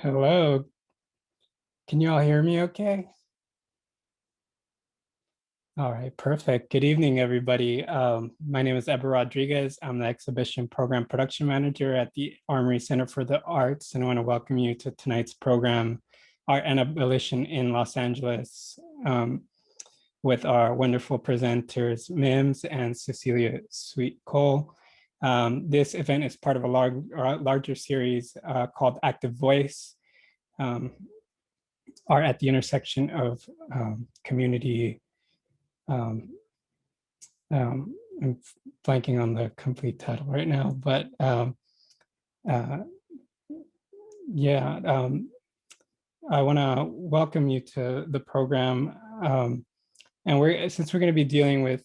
Hello, can you all hear me okay? All right, perfect. Good evening, everybody. My name is Eva Rodriguez. I'm the Exhibition Program Production Manager at the Arbery Center for the Arts, and I want to welcome you to tonight's program, Art and Abolition in Los Angeles, with our wonderful presenters, Mims and Cecilia Sweet Cole. This event is part of a larger series called Active Voice, Art at the intersection of community. I'm blanking on the complete title right now, but yeah, I want to welcome you to the program. And since we're going to be dealing with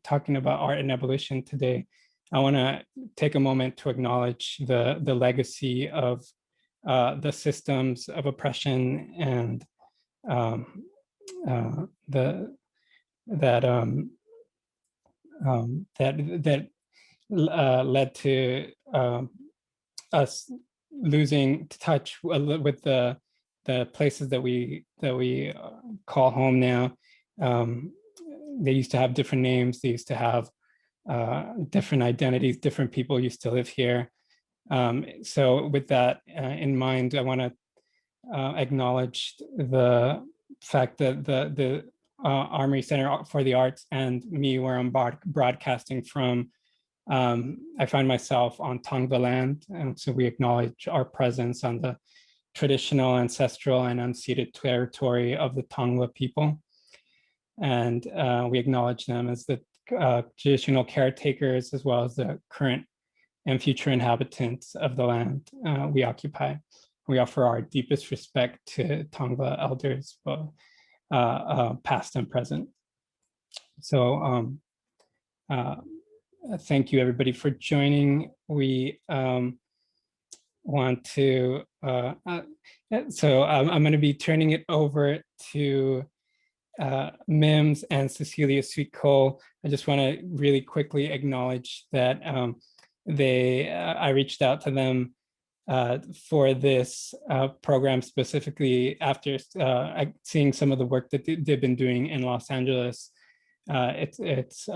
talking about art and abolition today, I want to take a moment to acknowledge the legacy of the systems of oppression and that led to us losing touch with the places that we call home now. They used to have different names. They used to have different identities. Different people used to live here. So with that in mind, I want to acknowledge the fact that the Arbery Center for the Arts and me, where I'm broadcasting from, I find myself on Tongva land, and so we acknowledge our presence on the traditional, ancestral, and unceded territory of the Tongva people. And we acknowledge them as the traditional caretakers, as well as the current and future inhabitants of the land we occupy. We offer our deepest respect to Tongva elders, both past and present. So thank you, everybody, for joining. We want to, so I'm going to be turning it over to Mims and Cecilia Sweet Cole. I just want to really quickly acknowledge that I reached out to them for this program specifically after seeing some of the work that they've been doing in Los Angeles. It's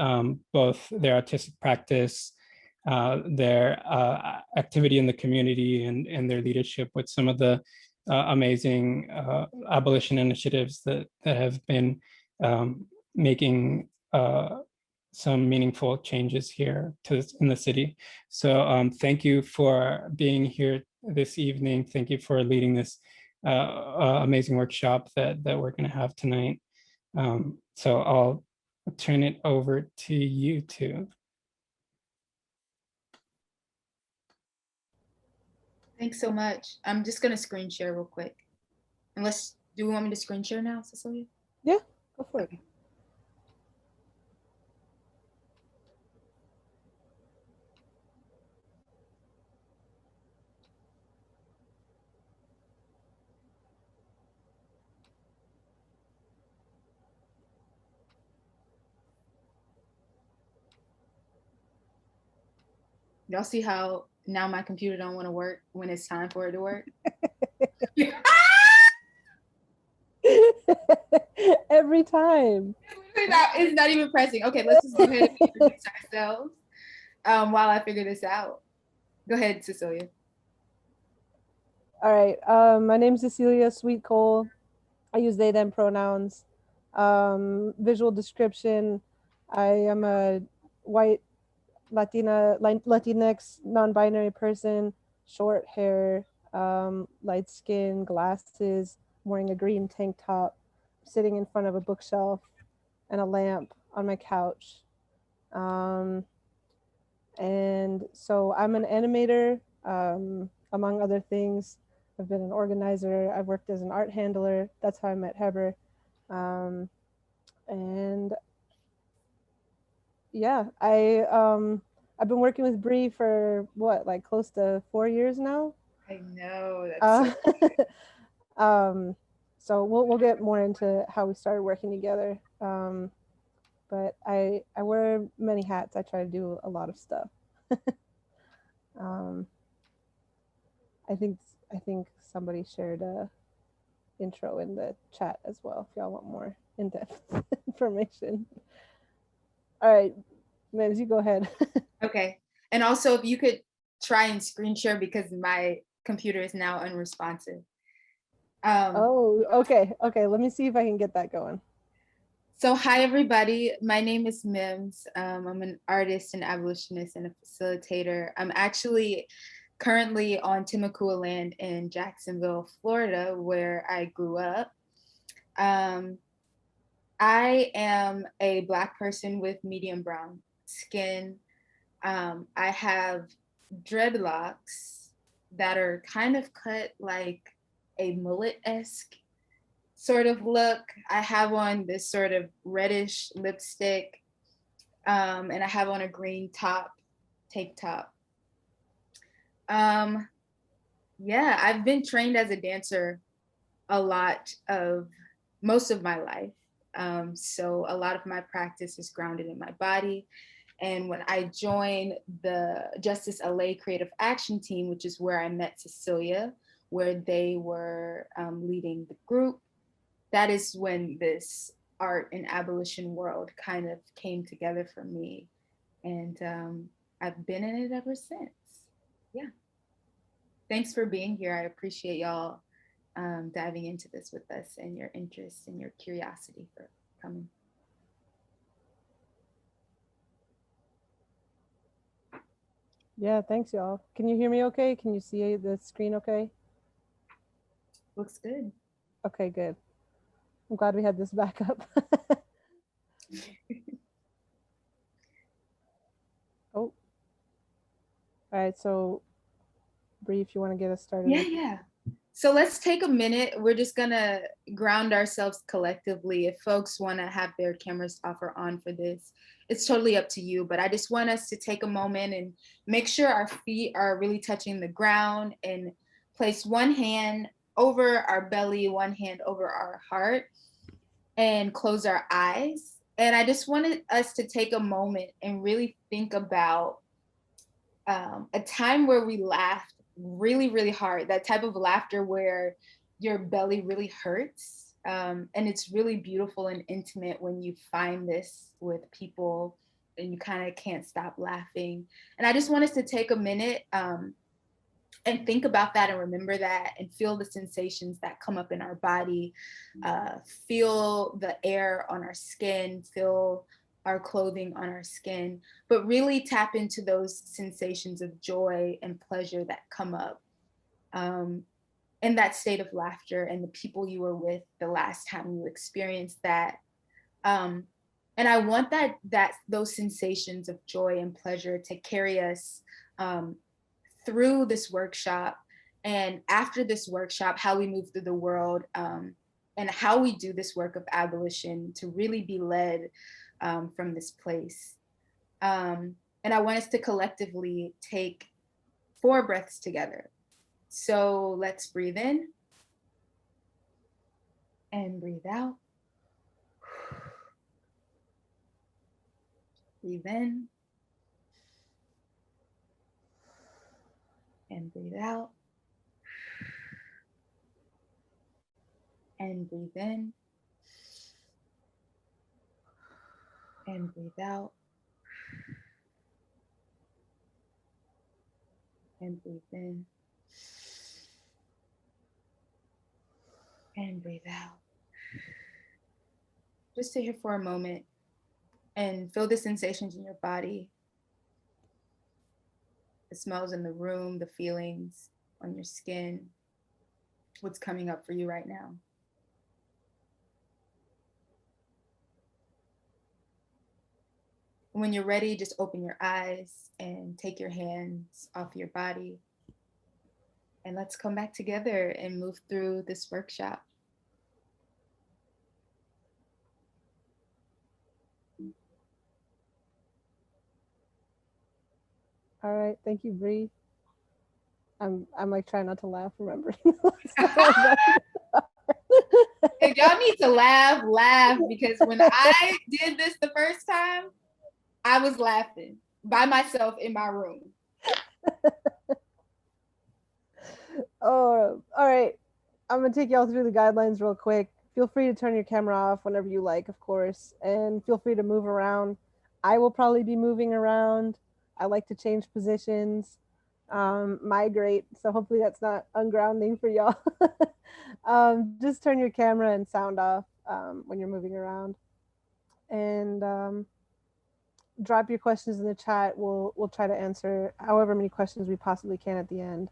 both their artistic practice, their activity in the community, and their leadership with some of the amazing abolition initiatives that have been making some meaningful changes here in the city. So thank you for being here this evening. Thank you for leading this amazing workshop that we're going to have tonight. So I'll turn it over to you two. Thanks so much. I'm just going to screen share real quick. Do you want me to screen share now, Cecilia? Yeah, go for it. Y'all see how now my computer don't want to work when it's time for it to work? Every time. It's not even pressing. Okay, let's just go ahead and introduce ourselves while I figure this out. Go ahead, Cecilia. All right. My name's Cecilia Sweet Cole. I use they, them pronouns. Visual description. I am a white Latinx non-binary person, short hair, light skin, glasses, wearing a green tank top, sitting in front of a bookshelf and a lamp on my couch. And so I'm an animator, among other things. I've been an organizer. I've worked as an art handler. That's how I met Heber. And yeah, I've been working with Bree for what, like close to 4 years now. I know that's so we'll get more into how we started working together. But I wear many hats. I try to do a lot of stuff. I think I think somebody shared a intro in the chat as well if y'all want more in-depth information. All right, Mims, you go ahead. Okay. And also if you could try and screen share because my computer is now unresponsive. Oh, okay. Okay, let me see if I can get that going. So hi, everybody. My name is Mims. I'm an artist and abolitionist and a facilitator. I'm actually currently on Timucua land in Jacksonville, Florida, where I grew up. I am a Black person with medium brown skin. I have dreadlocks that are kind of cut like a mullet-esque sort of look. I have on this sort of reddish lipstick, and I have on a green tank top. Yeah, I've been trained as a dancer most of my life. So a lot of my practice is grounded in my body. And when I joined the Justice LA Creative Action Team, which is where I met Cecilia, where they were leading the group, that is when this art and abolition world kind of came together for me. And I've been in it ever since. Yeah. Thanks for being here. I appreciate y'all diving into this with us and your interest and your curiosity for coming. Yeah, thanks, y'all. Can you hear me okay? Can you see the screen okay? Looks good. Okay, good. I'm glad we had this backup. Oh. All right, so Bree, if you want to get us started. Yeah. So let's take a minute. We're just gonna ground ourselves collectively. If folks wanna have their cameras off or on for this, it's totally up to you, but I just want us to take a moment and make sure our feet are really touching the ground and place one hand over our belly, one hand over our heart, and close our eyes. And I just wanted us to take a moment and really think about a time where we laughed really, really hard, that type of laughter where your belly really hurts. And it's really beautiful and intimate when you find this with people and you kind of can't stop laughing. And I just want us to take a minute and think about that and remember that and feel the sensations that come up in our body, feel the air on our skin, feel our clothing on our skin, but really tap into those sensations of joy and pleasure that come up in that state of laughter and the people you were with the last time you experienced that. And I want those sensations of joy and pleasure to carry us through this workshop, and after this workshop, how we move through the world, and how we do this work of abolition to really be led from this place. And I want us to collectively take 4 breaths together. So let's breathe in and breathe out. Breathe in and breathe out. And breathe in and breathe out. And breathe in and breathe out. Just sit here for a moment and feel the sensations in your body, the smells in the room, the feelings on your skin, what's coming up for you right now. When you're ready, just open your eyes and take your hands off your body. And let's come back together and move through this workshop. All right, thank you, Bree. I'm like trying not to laugh, remembering. If y'all need to laugh, because when I did this the first time, I was laughing by myself in my room. Oh, all right. I'm gonna take y'all through the guidelines real quick. Feel free to turn your camera off whenever you like, of course, and feel free to move around. I will probably be moving around. I like to change positions, migrate. So hopefully that's not ungrounding for y'all. Just turn your camera and sound off when you're moving around, and drop your questions in the chat. We'll try to answer however many questions we possibly can at the end.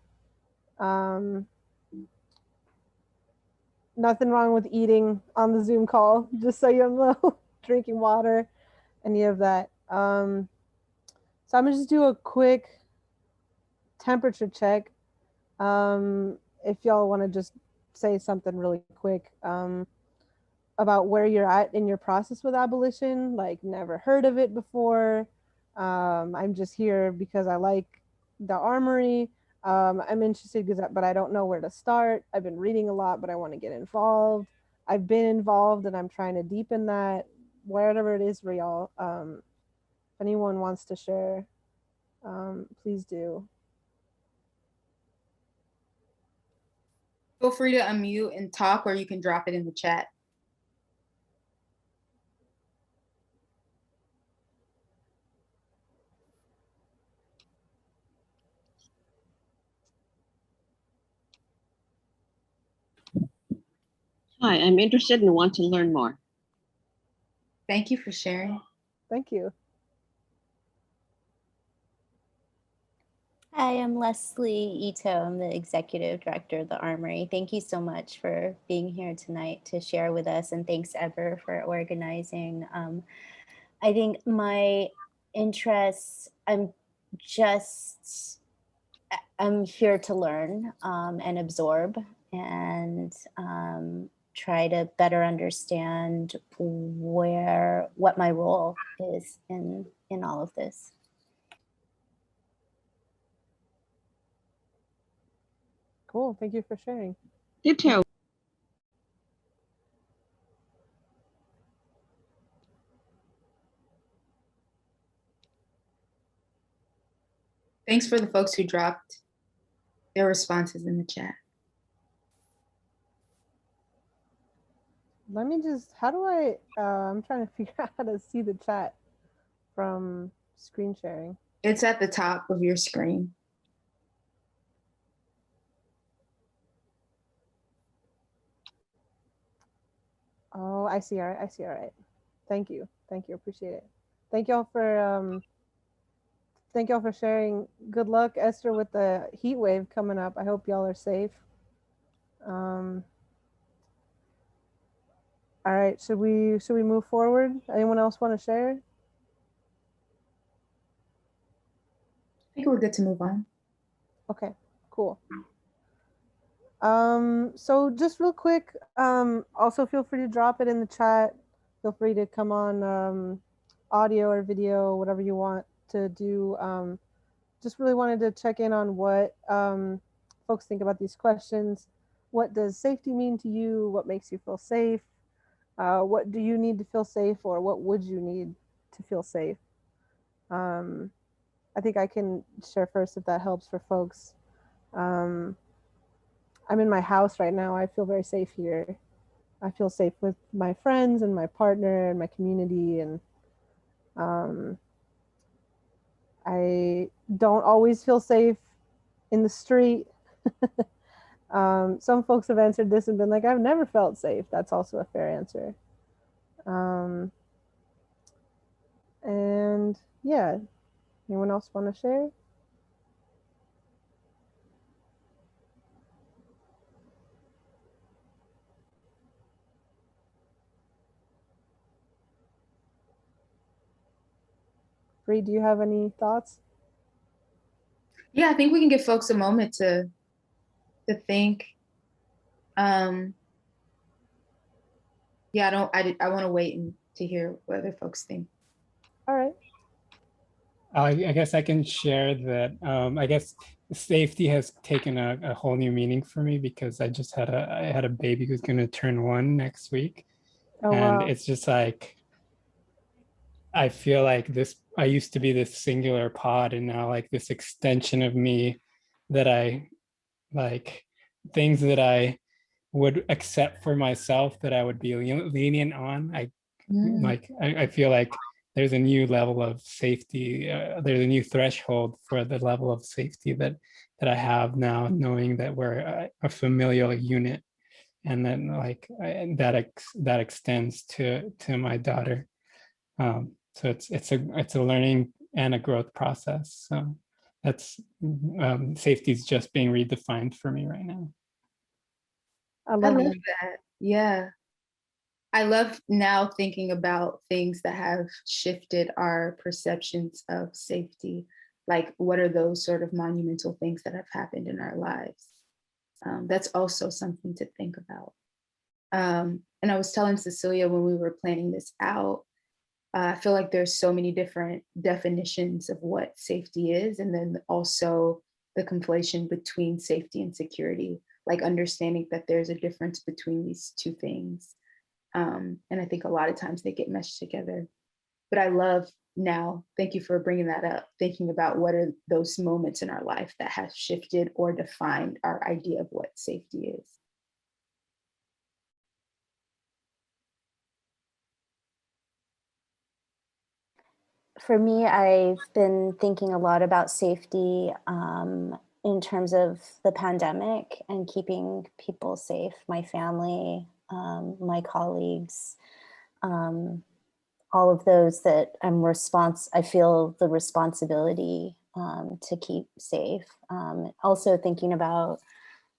Nothing wrong with eating on the Zoom call, just so you know, drinking water, any of that. So I'm gonna just do a quick temperature check. If y'all want to just say something really quick about where you're at in your process with abolition, like never heard of it before. I'm just here because I like the Armory. I'm interested because, but I don't know where to start. I've been reading a lot, but I want to get involved. I've been involved and I'm trying to deepen that. Whatever it is for y'all. If anyone wants to share, please do. Feel free to unmute and talk, or you can drop it in the chat. Hi, I'm interested and want to learn more. Thank you for sharing. Thank you. Hi, I'm Leslie Ito. I'm the Executive Director of the Armory. Thank you so much for being here tonight to share with us, and thanks, Ever, for organizing. I think my interests, I'm here to learn and absorb and try to better understand what my role is in all of this. Cool. Thank you for sharing. Ditto. Thanks for the folks who dropped their responses in the chat. Let me just, how do I, I'm trying to figure out how to see the chat from screen sharing. It's at the top of your screen. Oh, I see. All right. I see. All right. Thank you. Thank you. Appreciate it. Thank y'all for sharing. Good luck, Esther, with the heat wave coming up. I hope y'all are safe. All right. Should we move forward? Anyone else want to share? I think we're good to move on. Okay, cool. So just real quick, also feel free to drop it in the chat. Feel free to come on audio or video, whatever you want to do. Just really wanted to check in on what folks think about these questions. What does safety mean to you? What makes you feel safe? What do you need to feel safe, or what would you need to feel safe? I think I can share first if that helps for folks. I'm in my house right now. I feel very safe here. I feel safe with my friends and my partner and my community. And I don't always feel safe in the street. Some folks have answered this and been like, I've never felt safe. That's also a fair answer. And yeah, anyone else want to share? Bree, do you have any thoughts? Yeah, I think we can give folks a moment to think. Yeah, I want to wait to hear what other folks think. All right. I guess I can share that. I guess safety has taken a whole new meaning for me because I had a baby who's going to turn 1 next week. Oh, and wow. it's just like, I feel like I used to be this singular pod, and now like this extension of me that I like things that I would accept for myself that I would be lenient on. I feel like there's a new level of safety. There's a new threshold for the level of safety that I have now, knowing that we're a familial unit, and then like that extends to my daughter. So it's a learning and a growth process. So that's safety is just being redefined for me right now. I I love love that. that. Yeah. I love now thinking about things that have shifted our perceptions of safety. Like, what are those sort of monumental things that have happened in our lives? That's also something to think about. And I was telling Cecilia when we were planning this out, I feel like there's so many different definitions of what safety is, and then also the conflation between safety and security, like understanding that there's a difference between these two things. And I think a lot of times they get meshed together. But I love now, thank you for bringing that up, thinking about what are those moments in our life that have shifted or defined our idea of what safety is. For me, I've been thinking a lot about safety in terms of the pandemic and keeping people safe, my family, my colleagues, all of those that I feel the responsibility to keep safe. Also thinking about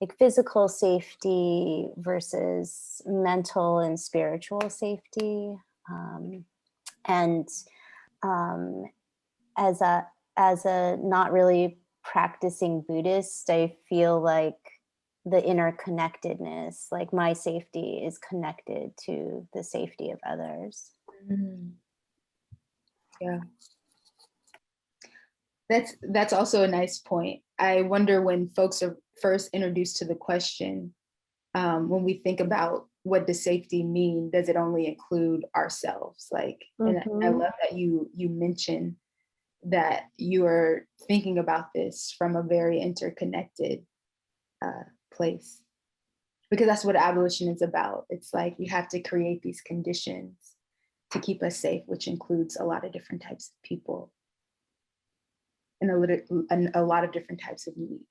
like physical safety versus mental and spiritual safety. And as a not really practicing Buddhist, I feel like the interconnectedness, like my safety is connected to the safety of others. Yeah. That's also a nice point. I wonder when folks are first introduced to the question, when we think about what does safety mean, does it only include ourselves? Like, and I love that you mentioned that you are thinking about this from a very interconnected place, because that's what abolition is about. It's like we have to create these conditions to keep us safe, which includes a lot of different types of people and a lot of different types of needs.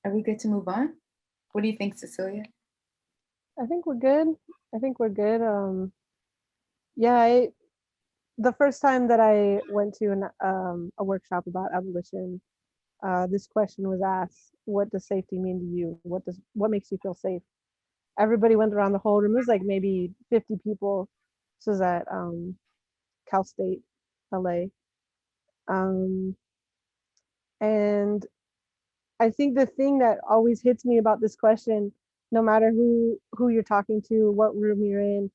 Are we good to move on? What do you think, Cecilia? I think we're good. I think we're good. Yeah, the first time that I went to a workshop about abolition, this question was asked: what does safety mean to you? What makes you feel safe? Everybody went around the whole room. It was like maybe 50 people. This was at Cal State, LA. And I think the thing that always hits me about this question, no matter who you're talking to, what room you're in,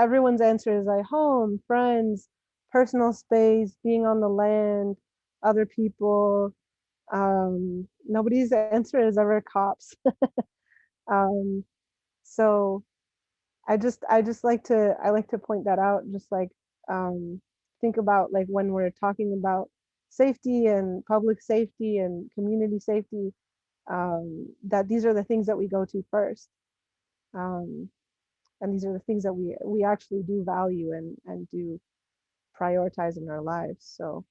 everyone's answer is like home, friends, personal space, being on the land, other people. Nobody's answer is ever cops. So I like to point that out. Just like think about like when we're talking about safety and public safety and community safety, that these are the things that we go to first. And these are the things that we actually do value and do prioritize in our lives. So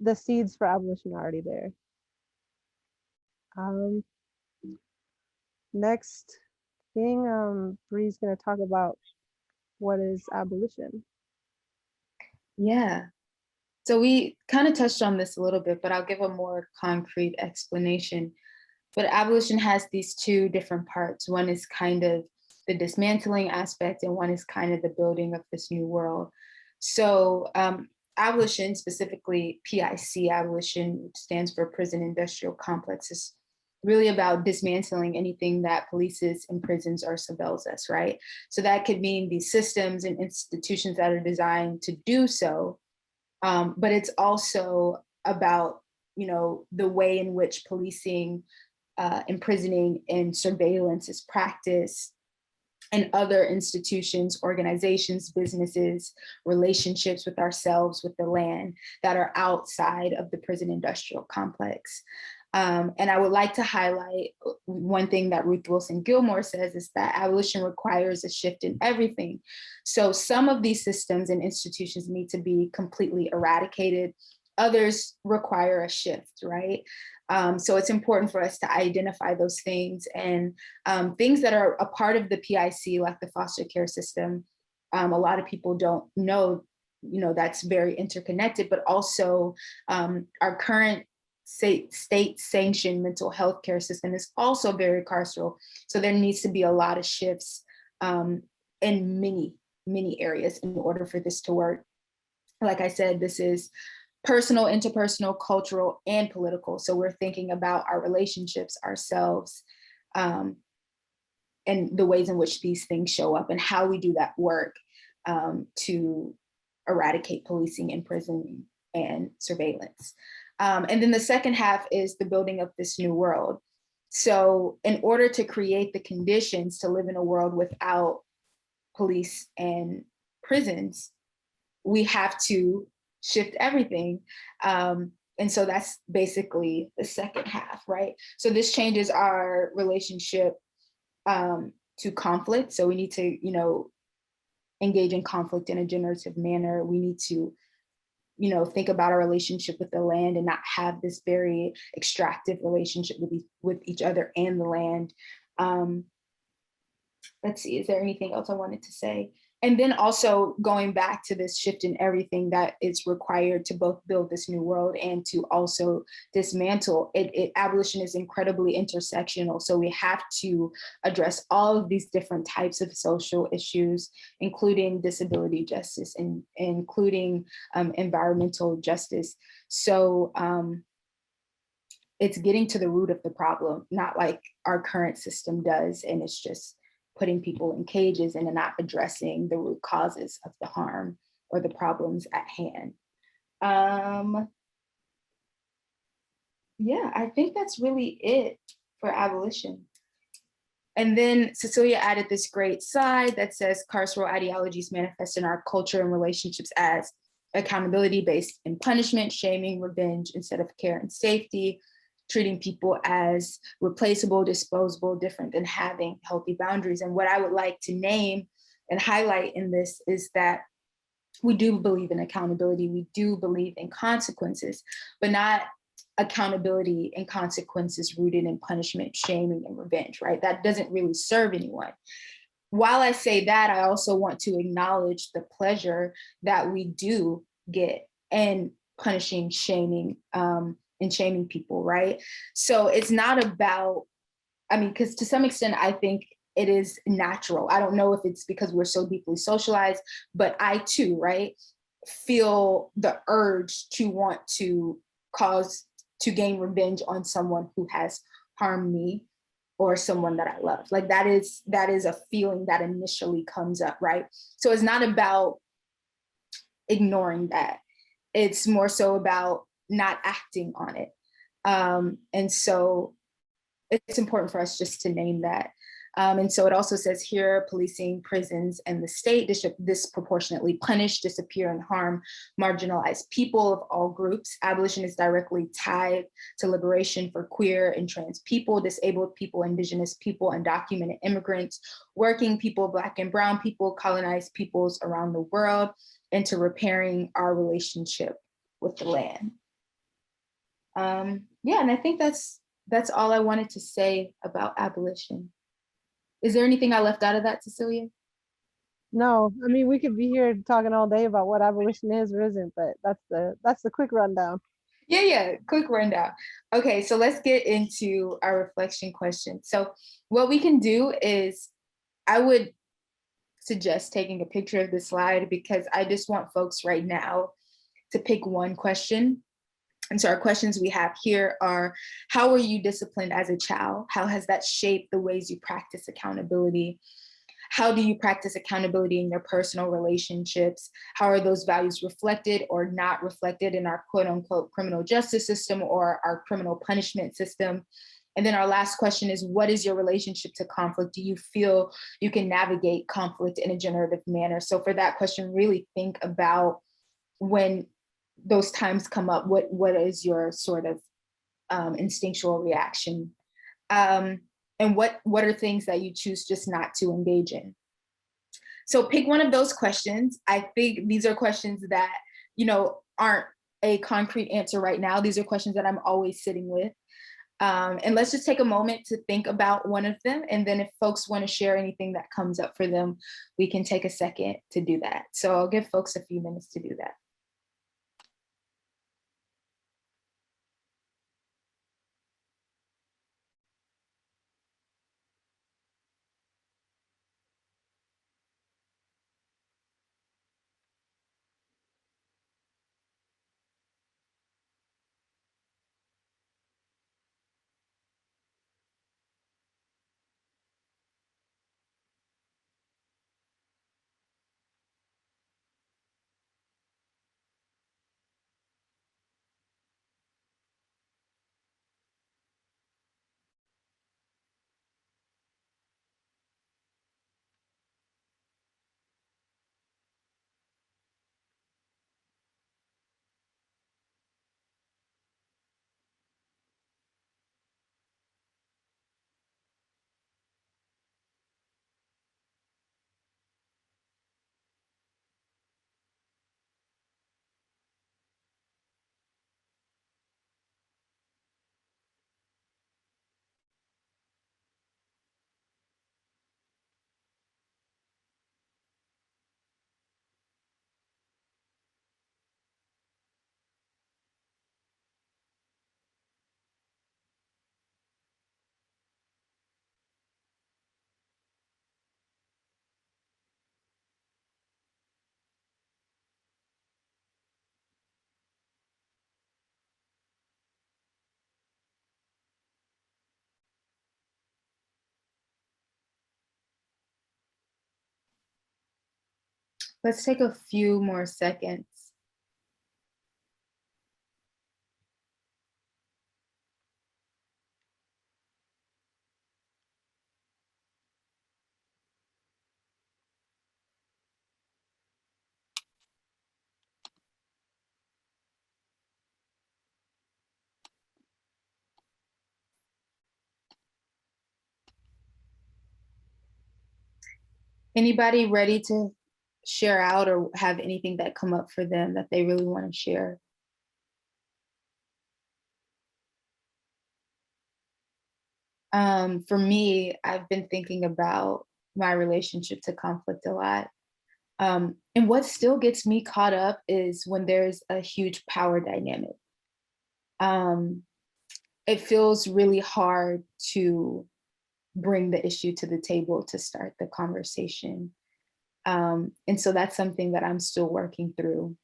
the seeds for abolition are already there. Next thing, Bree's gonna talk about what is abolition. Yeah. So we kind of touched on this a little bit, but I'll give a more concrete explanation. But abolition has these two different parts. One is kind of the dismantling aspect, and one is kind of the building of this new world. So abolition, specifically PIC, abolition stands for prison industrial complex, is really about dismantling anything that polices and prisons or surveils us, right? So that could mean these systems and institutions that are designed to do so. But it's also about, you know, the way in which policing, imprisoning, and surveillance is practiced in other institutions, organizations, businesses, relationships with ourselves, with the land that are outside of the prison industrial complex. And I would like to highlight one thing that Ruth Wilson Gilmore says is that abolition requires a shift in everything. So some of these systems and institutions need to be completely eradicated. Others require a shift, right? So it's important for us to identify those things, and things that are a part of the PIC, like the foster care system. A lot of people don't know, you know, that's very interconnected, but also our current state-sanctioned mental health care system is also very carceral. So there needs to be a lot of shifts in many areas in order for this to work. Like I said, this is personal, interpersonal, cultural, and political. So we're thinking about our relationships, ourselves, and the ways in which these things show up and how we do that work to eradicate policing, imprisoning, and surveillance. And then the second half is the building of this new world. So in order to create the conditions to live in a world without police and prisons, we have to shift everything. And so that's basically the second half, right? So this changes our relationship to conflict. So we need to, you know, engage in conflict in a generative manner. We need to, you know, think about our relationship with the land and not have this very extractive relationship with each other and the land. Let's see, is there anything else I wanted to say? And then also going back to this shift in everything that is required to both build this new world and to also dismantle it. Abolition is incredibly intersectional. So we have to address all of these different types of social issues, including disability justice and including environmental justice. So it's getting to the root of the problem, not like our current system does. And it's just putting people in cages and not addressing the root causes of the harm or the problems at hand. Yeah, I think that's really it for abolition. And then Cecilia added this great slide that says carceral ideologies manifest in our culture and relationships as accountability based in punishment, shaming, revenge instead of care and safety, treating people as replaceable, disposable, different than having healthy boundaries. And what I would like to name and highlight in this is that we do believe in accountability, we do believe in consequences, but not accountability and consequences rooted in punishment, shaming, and revenge, right? That doesn't really serve anyone. While I say that, I also want to acknowledge the pleasure that we do get in punishing, shaming, and shaming people, right? So it's not about, I mean, because to some extent, I think it is natural. I don't know if it's because we're so deeply socialized, but I too, right, feel the urge to want to gain revenge on someone who has harmed me or someone that I love. Like that is a feeling that initially comes up, right? So it's not about ignoring that. It's more so about not acting on it. And so it's important for us just to name that. And so it also says here, policing, prisons, and the state disproportionately punish, disappear, and harm marginalized people of all groups. Abolition is directly tied to liberation for queer and trans people, disabled people, indigenous people, undocumented immigrants, working people, Black and brown people, colonized peoples around the world, and to repairing our relationship with the land. Yeah, and I think that's all I wanted to say about abolition. Is there anything I left out of that, Cecilia? No, I mean, we could be here talking all day about what abolition is or isn't, but that's the quick rundown. Yeah, quick rundown. Okay, so let's get into our reflection question. So what we can do is, I would suggest taking a picture of this slide because I just want folks right now to pick one question. And so our questions we have here are, how were you disciplined as a child? How has that shaped the ways you practice accountability? How do you practice accountability in your personal relationships? How are those values reflected or not reflected in our quote unquote criminal justice system or our criminal punishment system? And then our last question is, what is your relationship to conflict? Do you feel you can navigate conflict in a generative manner? So for that question, really think about when those times come up, what is your sort of instinctual reaction? And what are things that you choose just not to engage in? So pick one of those questions. I think these are questions that, aren't a concrete answer right now. These are questions that I'm always sitting with. And let's just take a moment to think about one of them. And then if folks want to share anything that comes up for them, we can take a second to do that. So I'll give folks a few minutes to do that. Let's take a few more seconds. Anybody ready to share out or have anything that come up for them that they really want to share? For me, I've been thinking about my relationship to conflict a lot. And what still gets me caught up is when there's a huge power dynamic. It feels really hard to bring the issue to the table to start the conversation. And so that's something that I'm still working through.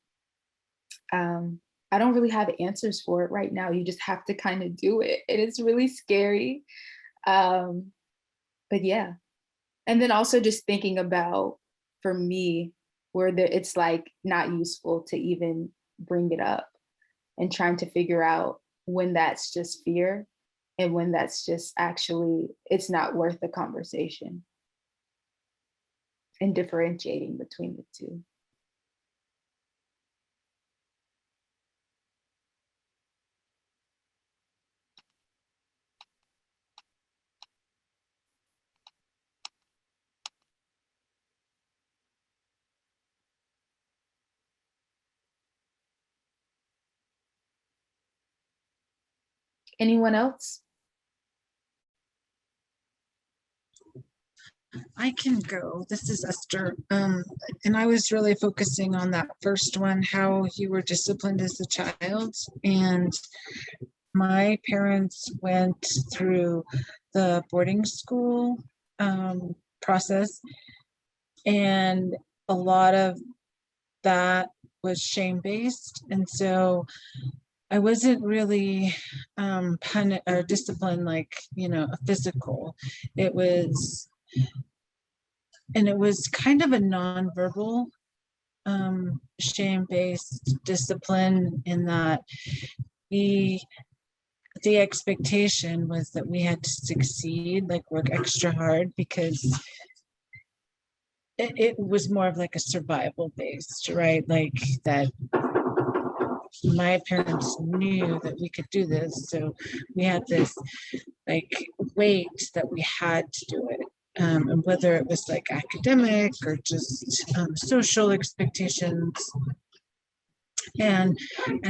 I don't really have answers for it right now. You just have to kind of do it. And it's really scary. But yeah. And then also just thinking about, for me, where it's like not useful to even bring it up, and trying to figure out when that's just fear and when that's just actually, it's not worth the conversation, and differentiating between the two. Anyone else? I can go. This is Esther. And I was really focusing on that first one, how you were disciplined as a child. And my parents went through the boarding school process, and a lot of that was shame-based. And so I wasn't really punished or disciplined like, a physical. It was and it was kind of a nonverbal shame-based discipline, in that we the expectation was that we had to succeed, like work extra hard, because it was more of like a survival based, right? Like that my parents knew that we could do this, so we had this like weight that we had to do it. And whether it was like academic or just social expectations, and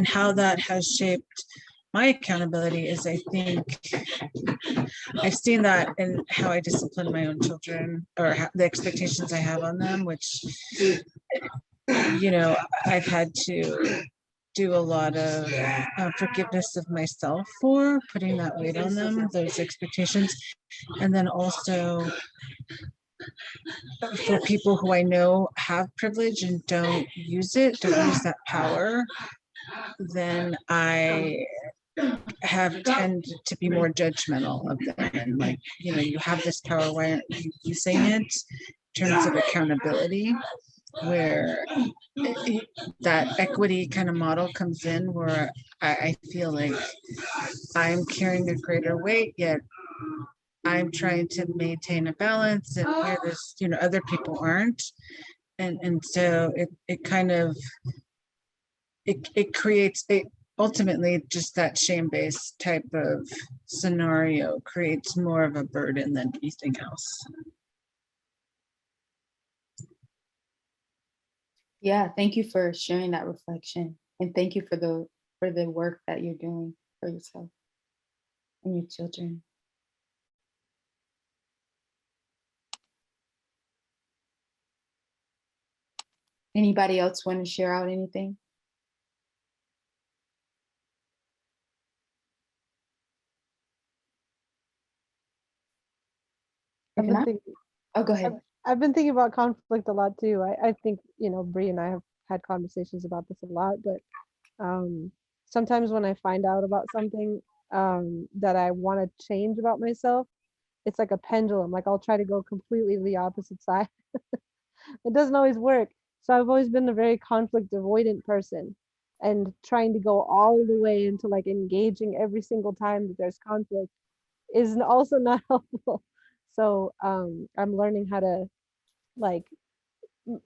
how that has shaped my accountability is, I think I've seen that in how I discipline my own children, or the expectations I have on them, which, you know, I've had to do a lot of forgiveness of myself for putting that weight on them, those expectations. And then also for people who I know have privilege and don't use that power, then I have tended to be more judgmental of them, and like, you know, you have this power, why aren't you using it, in terms of accountability, where that equity kind of model comes in, where I feel like I'm carrying a greater weight, yet I'm trying to maintain a balance, and here there's, you know, other people aren't, and so it kind of it creates a, ultimately just that shame-based type of scenario creates more of a burden than anything else. Yeah, thank you for sharing that reflection, and thank you for the work that you're doing for yourself and your children. Anybody else want to share out anything? If I've been not, thinking, oh, go ahead. I've been thinking about conflict a lot too. I think, you know, Bree and I have had conversations about this a lot, but sometimes when I find out about something that I want to change about myself, it's like a pendulum. Like I'll try to go completely the opposite side. It doesn't always work. So I've always been a very conflict avoidant person, and trying to go all the way into like engaging every single time that there's conflict is also not helpful. So I'm learning how to like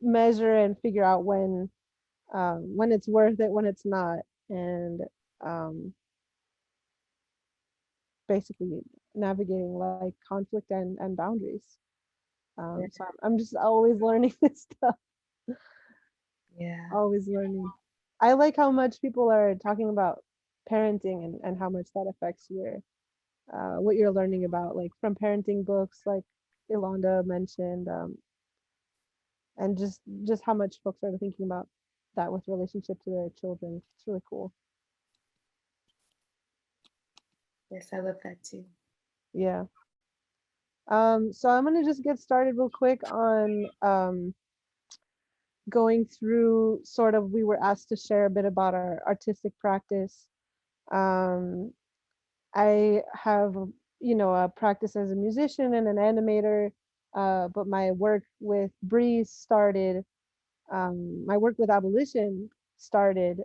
measure and figure out when it's worth it, when it's not, and um, basically navigating like conflict and boundaries. So I'm just always learning this stuff, Yeah. always learning. I like how much people are talking about parenting, and how much that affects your what you're learning about, like from parenting books, like Ilonda mentioned, and just how much folks are thinking about that with relationship to their children. It's really cool. Yes, I love that too. Yeah. So I'm gonna just get started real quick on going through sort of, we were asked to share a bit about our artistic practice. Um, I have, you know, a practice as a musician and an animator, but my work with Bree started, my work with Abolition started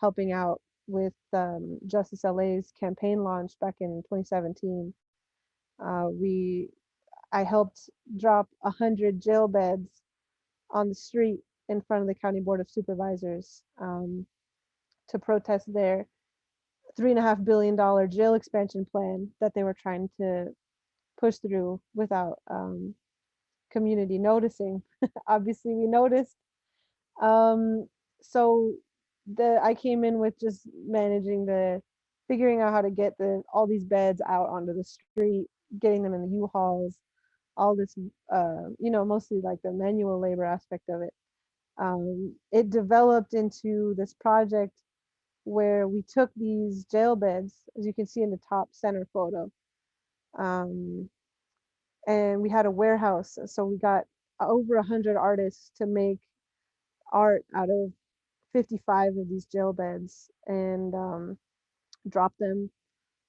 helping out with Justice LA's campaign launch back in 2017. I helped drop 100 jail beds on the street in front of the County Board of Supervisors to protest their $3.5 billion jail expansion plan that they were trying to push through without community noticing. Obviously, we noticed. So I came in with just managing figuring out how to get all these beds out onto the street, getting them in the U-Hauls, all this, you know, mostly like the manual labor aspect of it. It developed into this project where we took these jail beds, as you can see in the top center photo, and we had a warehouse. So we got over 100 artists to make art out of 55 of these jail beds, and drop them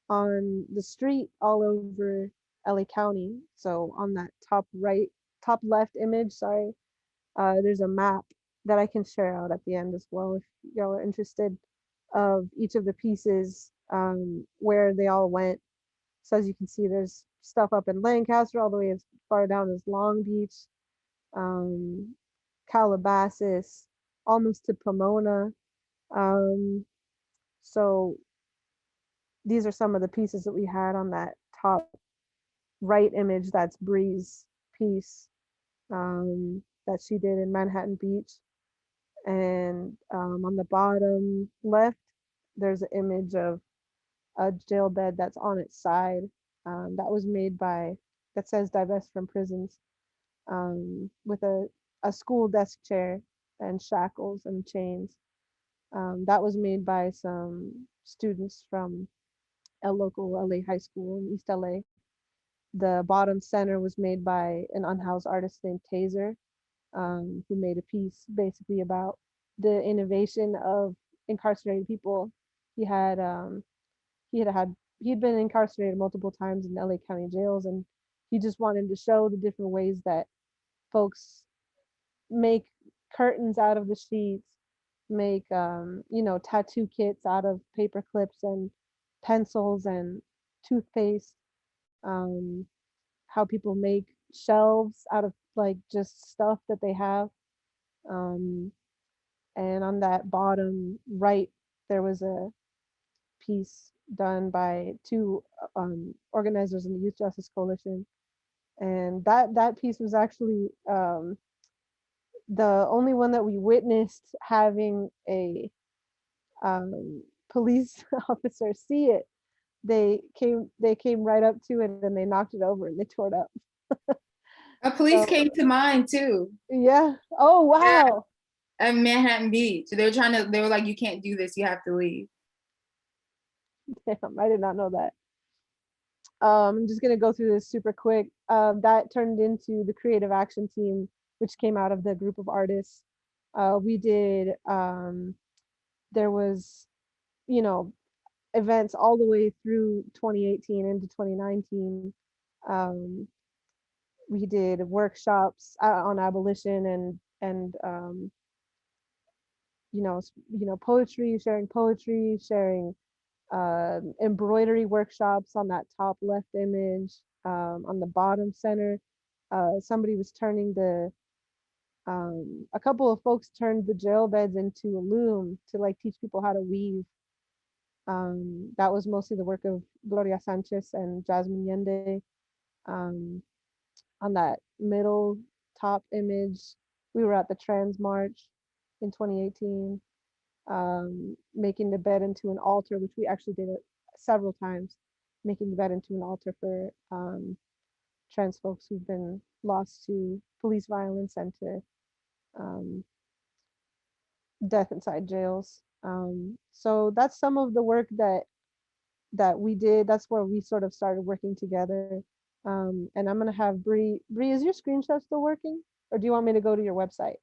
on the street all over LA County. So on that top right top left image, sorry, there's a map that I can share out at the end as well if y'all are interested, of each of the pieces, where they all went. So as you can see, there's stuff up in Lancaster all the way as far down as Long Beach, Calabasas, almost to Pomona. So these are some of the pieces that we had on that top right image. That's Bree's piece, that she did in Manhattan Beach. And on the bottom left, there's an image of a jail bed that's on its side. That was made by, that says divest from prisons, with a school desk chair and shackles and chains. That was made by some students from a local LA high school in East LA. The bottom center was made by an unhoused artist named Taser, who made a piece basically about the innovation of incarcerated people. He had he'd been incarcerated multiple times in LA County jails, and he just wanted to show the different ways that folks make curtains out of the sheets, make tattoo kits out of paper clips and pencils and toothpaste, um, how people make shelves out of like just stuff that they have. um, and on that bottom right, there was a piece done by two organizers in the Youth Justice Coalition, and that piece was actually the only one that we witnessed having a police officer see it. They came right up to it and they knocked it over and they tore it up. A police So, came to mind too. yeah. Oh wow. At Manhattan Beach. They were like, you can't do this, you have to leave. Damn, I did not know that. I'm just gonna go through this super quick. That turned into the creative action team, which came out of the group of artists. We did. There was, events all the way through 2018 into 2019. Um, we did workshops on abolition and poetry, sharing embroidery workshops on that top left image. On the bottom center, somebody was turning a couple of folks turned the jail beds into a loom to like teach people how to weave. That was mostly the work of Gloria Sanchez and Jasmine Yende. On that middle top image, we were at the Trans March in 2018, making the bed into an altar, which we actually did it several times, making the bed into an altar for trans folks who've been lost to police violence and to death inside jails. So that's some of the work that we did. That's where we sort of started working together. And I'm gonna have Bree. Bree, is your screenshot still working, or do you want me to go to your website?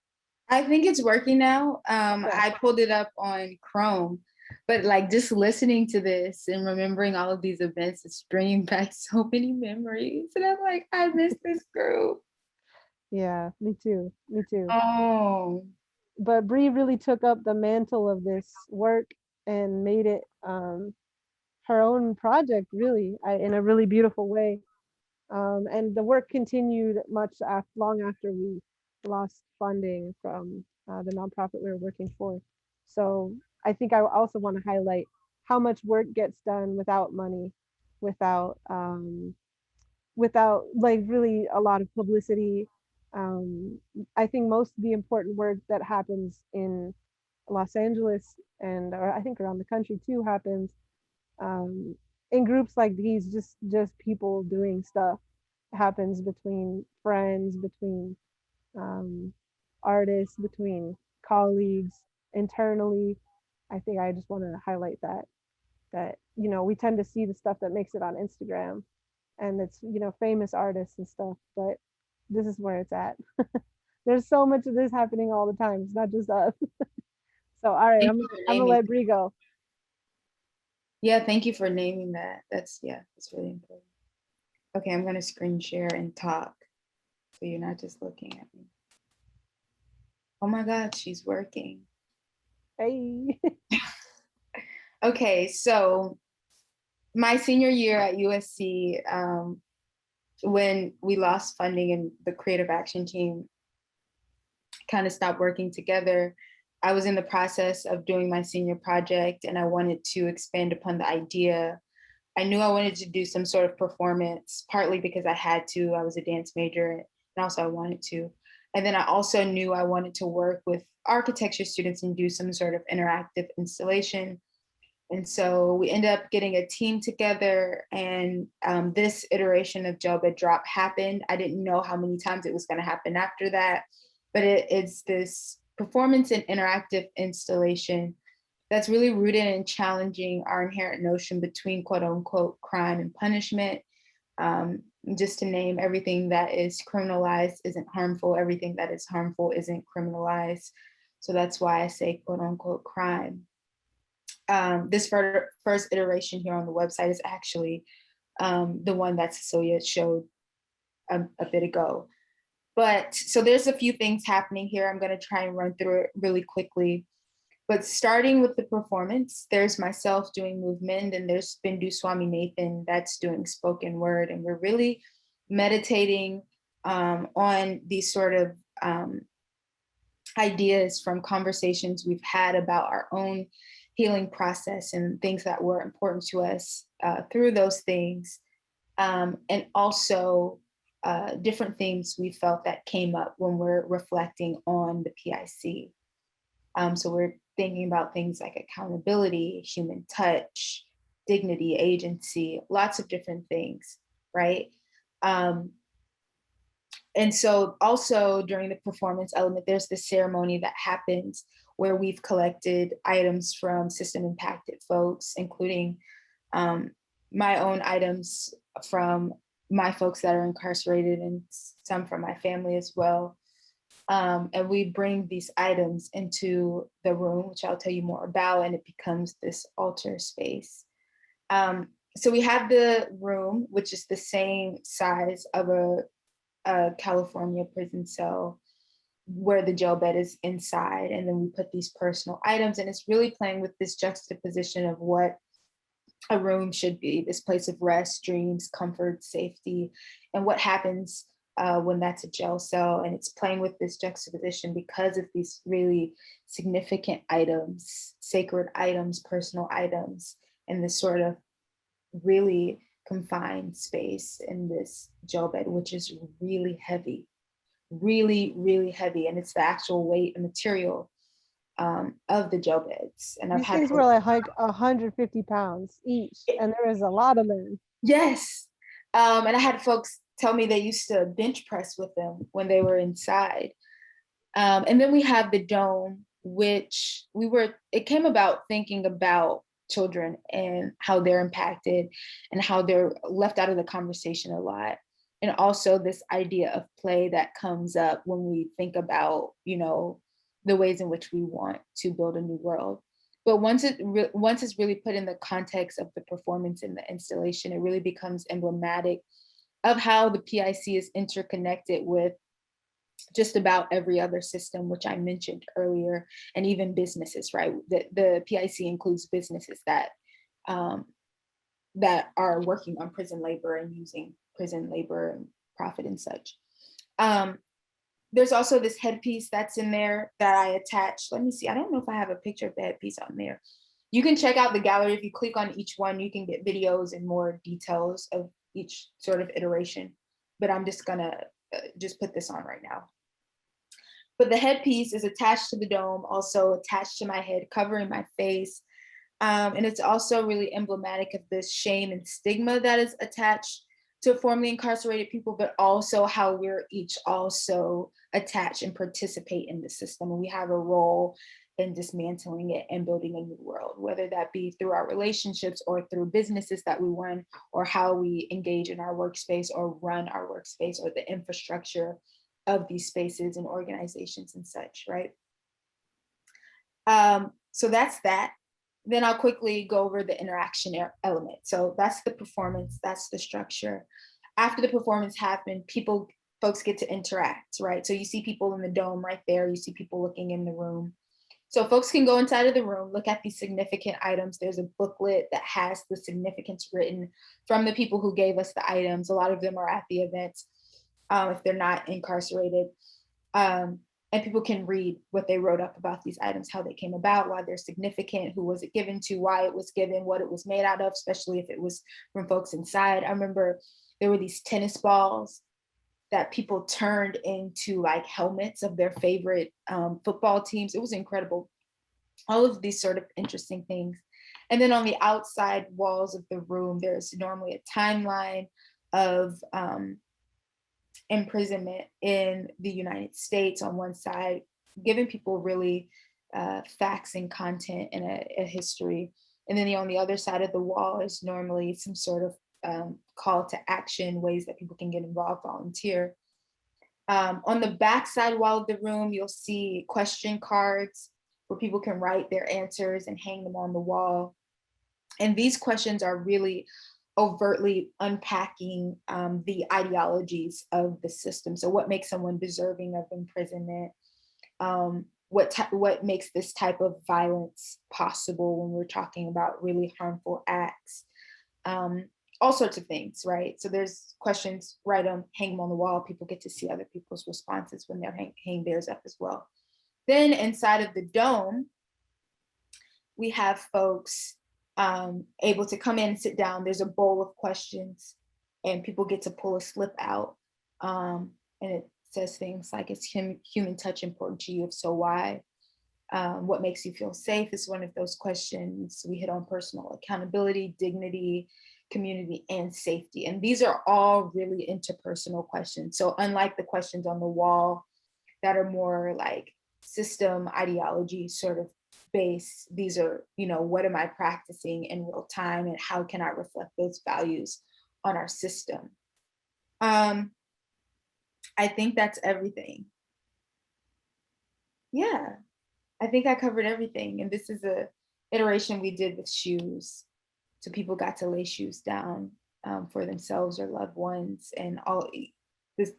I think it's working now. Okay. I pulled it up on Chrome, but like just listening to this and remembering all of these events, it's bringing back so many memories. And I'm like, I miss this group. Yeah, me too. Me too. Oh, But Bree really took up the mantle of this work and made it her own project, really, in a really beautiful way. And the work continued long after we lost funding from the nonprofit we were working for. So I think I also want to highlight how much work gets done without money, without like really a lot of publicity. I think most of the important work that happens in Los Angeles or I think around the country too happens in groups like these, just people doing stuff. It happens between friends, between artists, between colleagues, internally. I think I just want to highlight that we tend to see the stuff that makes it on Instagram, and it's famous artists and stuff, but this is where it's at. There's so much of this happening all the time. It's not just us. So all right, thank I'm you for gonna naming. let Bree go. Yeah, thank you for naming that. That's really important. Okay, I'm gonna screen share and talk. So you're not just looking at me. Oh my God, she's working. Hey. Okay, so my senior year at USC, when we lost funding and the creative action team kind of stopped working together, I was in the process of doing my senior project and I wanted to expand upon the idea. I knew I wanted to do some sort of performance, partly because I had to, I was a dance major, and also I wanted to. And then I also knew I wanted to work with architecture students and do some sort of interactive installation. And so we ended up getting a team together, and this iteration of Gel Bed Drop happened. I didn't know how many times it was going to happen after that, but it's this performance and interactive installation that's really rooted in challenging our inherent notion between quote unquote crime and punishment. Just to name, everything that is criminalized isn't harmful, everything that is harmful isn't criminalized. So that's why I say quote unquote crime. This first iteration here on the website is actually the one that Cecilia showed a bit ago. But so there's a few things happening here. I'm going to try and run through it really quickly. But starting with the performance, there's myself doing movement, and there's Bindu Swami Nathan that's doing spoken word. And we're really meditating on these sort of ideas from conversations we've had about our own healing process and things that were important to us through those things. And also different themes we felt that came up when we're reflecting on the PIC. So we're thinking about things like accountability, human touch, dignity, agency, lots of different things, right? And so also during the performance element, there's the ceremony that happens where we've collected items from system impacted folks, including my own items from my folks that are incarcerated and some from my family as well. And we bring these items into the room, which I'll tell you more about, and it becomes this altar space. So we have the room, which is the same size of a California prison cell where the jail bed is inside. And then we put these personal items, and it's really playing with this juxtaposition of what a room should be, this place of rest, dreams, comfort, safety, and what happens when that's a jail cell. And it's playing with this juxtaposition because of these really significant items, sacred items, personal items, and this sort of really confined space in this jail bed, which is really heavy, really, really heavy. And it's the actual weight and material of the jail beds. And These things were like 150 pounds each, and there was a lot of them. Yes. And I had folks tell me they used to bench press with them when they were inside. And then we have the dome, which it came about thinking about children and how they're impacted and how they're left out of the conversation a lot. And also this idea of play that comes up when we think about, the ways in which we want to build a new world. But once it's really put in the context of the performance and the installation, it really becomes emblematic of how the PIC is interconnected with just about every other system, which I mentioned earlier, and even businesses, right? The PIC includes businesses that are working on prison labor and using prison labor and profit and such. There's also this headpiece that's in there that I attached. Let me see. I don't know if I have a picture of the headpiece on there. You can check out the gallery. If you click on each one, you can get videos and more details of each sort of iteration. But I'm just gonna just put this on right now. But the headpiece is attached to the dome, also attached to my head, covering my face. And it's also really emblematic of this shame and stigma that is attached to formerly incarcerated people, but also how we're each also attach and participate in the system. And we have a role in dismantling it and building a new world, whether that be through our relationships or through businesses that we run, or how we engage in our workspace or run our workspace, or the infrastructure of these spaces and organizations and such, right? So that's that. Then I'll quickly go over the interaction element. So that's the performance, that's the structure. After the performance happened, people folks get to interact, right? So you see people in the dome right there, you see people looking in the room. So folks can go inside of the room, look at these significant items. There's a booklet that has the significance written from the people who gave us the items. A lot of them are at the events if they're not incarcerated. And people can read what they wrote up about these items, how they came about, why they're significant, who was it given to, why it was given, what it was made out of, especially if it was from folks inside. I remember there were these tennis balls that people turned into like helmets of their favorite football teams. It was incredible. All of these sort of interesting things. And then on the outside walls of the room, there's normally a timeline of imprisonment in the United States on one side, giving people really facts and content and a history. And then on the other side of the wall is normally some sort of call to action, ways that people can get involved, volunteer. On the backside wall of the room, you'll see question cards where people can write their answers and hang them on the wall. And these questions are really overtly unpacking the ideologies of the system. So what makes someone deserving of imprisonment? What makes this type of violence possible when we're talking about really harmful acts? All sorts of things, right? So there's questions, write them, hang them on the wall. People get to see other people's responses when they're hang theirs up as well. Then inside of the dome, we have folks able to come in and sit down. There's a bowl of questions and people get to pull a slip out. And it says things like, is human touch important to you? If so, why? What makes you feel safe is one of those questions. We hit on personal accountability, dignity, community, and safety. And these are all really interpersonal questions. So unlike the questions on the wall that are more like system ideology sort of base, these are, what am I practicing in real time and how can I reflect those values on our system? I think that's everything. Yeah, I think I covered everything. And this is a iteration we did with shoes. So people got to lay shoes down for themselves or loved ones, and all this.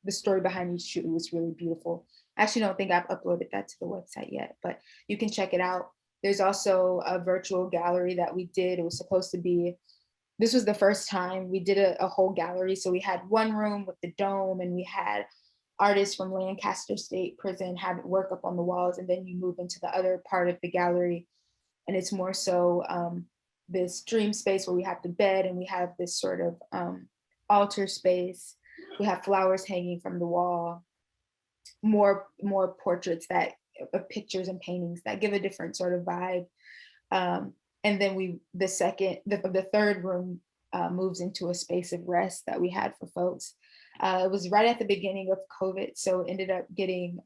The story behind each shoe was really beautiful. I actually don't think I've uploaded that to the website yet, but you can check it out. There's also a virtual gallery that we did. It was supposed to be, this was the first time we did a whole gallery. So we had one room with the dome and we had artists from Lancaster State Prison have work up on the walls, and then you move into the other part of the gallery. And it's more so this dream space where we have the bed and we have this sort of altar space. We have flowers hanging from the wall, more portraits of pictures and paintings that give a different sort of vibe. And then the third room moves into a space of rest that we had for folks. It was right at the beginning of COVID, so it ended up getting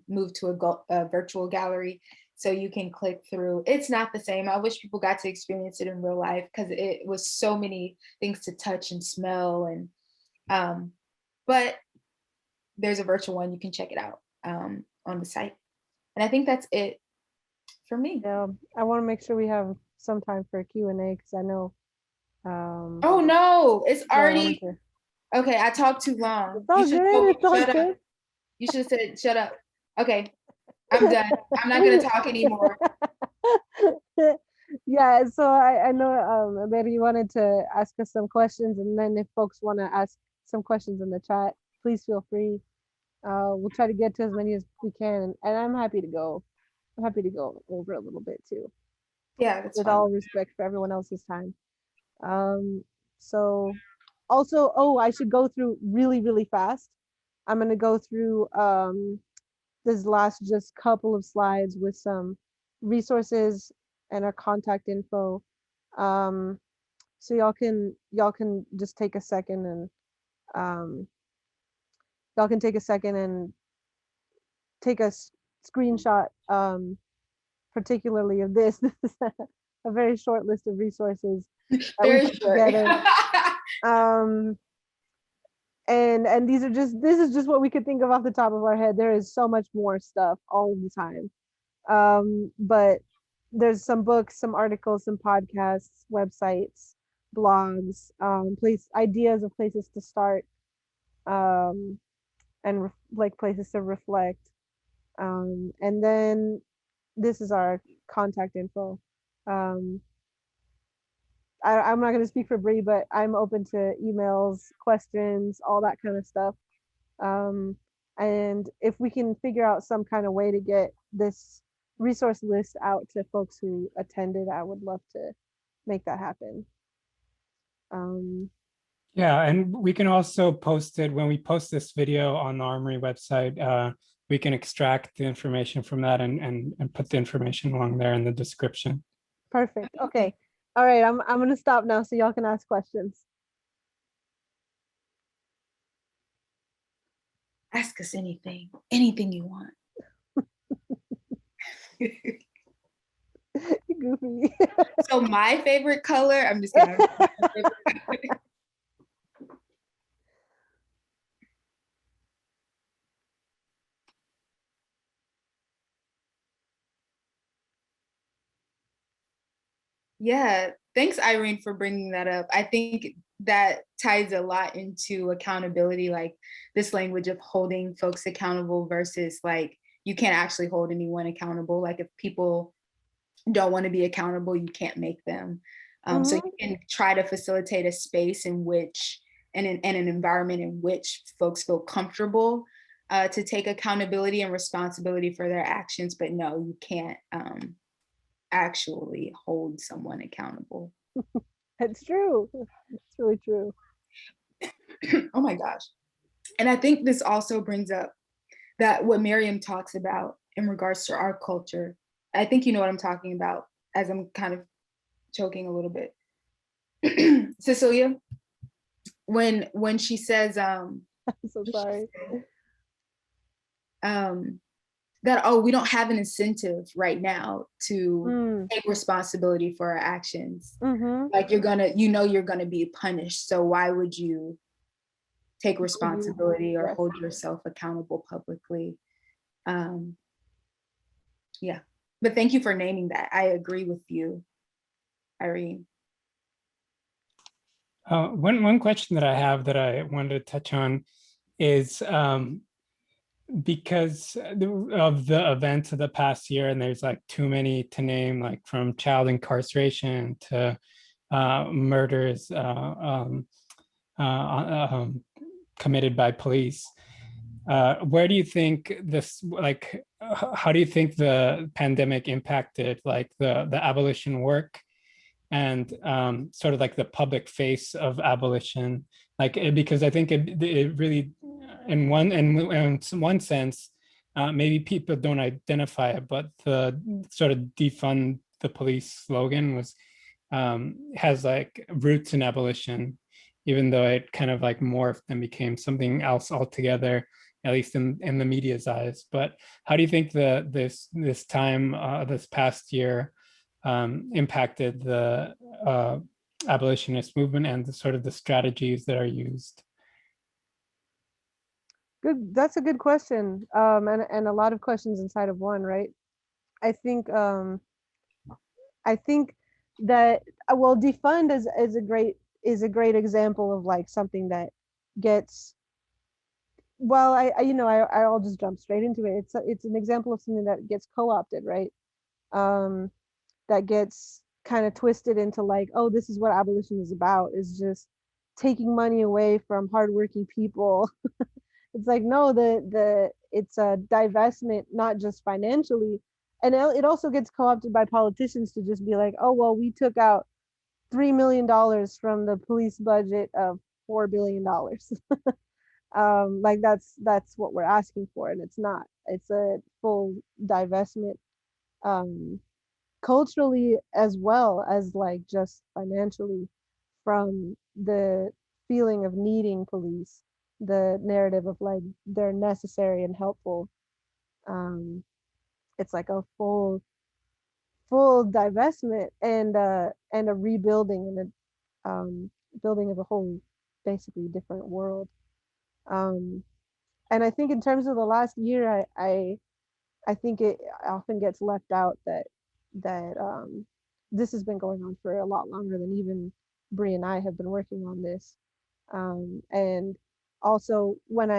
moved to a virtual gallery. So you can click through. It's not the same. I wish people got to experience it in real life because it was so many things to touch and smell. And but there's a virtual one. You can check it out on the site. And I think that's it for me. Yeah, I want to make sure we have some time for a Q&A because I know. Oh no, it's already. Okay, I talked too long. It's all good. It's all good. Up. You should have said, shut up. Okay, I'm done. I'm not going to talk anymore. Yeah, so I know maybe you wanted to ask us some questions, and then if folks want to ask some questions in the chat, please feel free. We'll try to get to as many as we can, and I'm happy to go. I'm happy to go over a little bit too. Yeah, that's with fine. all respect for everyone else's time. So also, I should go through really, really fast. I'm gonna go through this last just couple of slides with some resources and our contact info. So y'all can just take a second and y'all can take a second and take a screenshot, particularly of this. This is a very short list of resources that we put together. And this is just what we could think of off the top of our head. There is so much more stuff all the time. But there's some books, some articles, some podcasts, websites, blogs, ideas of places to start. and like places to reflect. And then this is our contact info. I'm not going to speak for Bree, but I'm open to emails, questions, all that kind of stuff. And if we can figure out some kind of way to get this resource list out to folks who attended, I would love to make that happen. Yeah, and we can also post it when we post this video on the Armory website. We can extract the information from that and put the information along there in the description. Perfect. Okay. All right. I'm going to stop now so y'all can ask questions. Ask us anything you want. Goofy. So my favorite color, I'm just kidding. Yeah, thanks, Irene, for bringing that up. I think that ties a lot into accountability, like this language of holding folks accountable versus like, you can't actually hold anyone accountable. Like if people don't want to be accountable, you can't make them. So you can try to facilitate a space in which, and an environment in which folks feel comfortable to take accountability and responsibility for their actions, but no, you can't actually hold someone accountable. It's true. It's really true. Oh my gosh. And I think this also brings up that what Miriam talks about in regards to our culture. I think you know what I'm talking about as I'm kind of choking a little bit. Cecilia, when she says I'm so sorry. That, oh, we don't have an incentive right now to take responsibility for our actions. Like you're gonna be punished. So why would you take responsibility or hold yourself accountable publicly? Yeah, but thank you for naming that. I agree with you, Irene. One question that I have that I wanted to touch on is because of the events of the past year, and there's like too many to name, like from child incarceration to murders committed by police. Where do you think this, like, how do you think the pandemic impacted like the abolition work and sort of like the public face of abolition? Like, because I think it really, in one sense, maybe people don't identify it, but the sort of defund the police slogan was has like roots in abolition, even though it kind of like morphed and became something else altogether, at least in the media's eyes. But how do you think this time, this past year, impacted the abolitionist movement and the sort of the strategies that are used? Good. That's a good question. And a lot of questions inside of one, right? I think that well, defund is a great example of like something that gets, well, I'll just jump straight into it. It's an example of something that gets co-opted, right? That gets kind of twisted into like, oh, this is what abolition is about, is just taking money away from hardworking people. It's like, no, it's a divestment, not just financially. And it also gets co-opted by politicians to just be like, oh, well, we took out $3 million from the police budget of $4 billion. Like that's what we're asking for, and it's not. It's a full divestment, culturally as well as like just financially, from the feeling of needing police, the narrative of like they're necessary and helpful. It's like a full divestment and a rebuilding and a building of a whole basically different world. And I think in terms of the last year, I think it often gets left out that this has been going on for a lot longer than even Bree and I have been working on this. And also when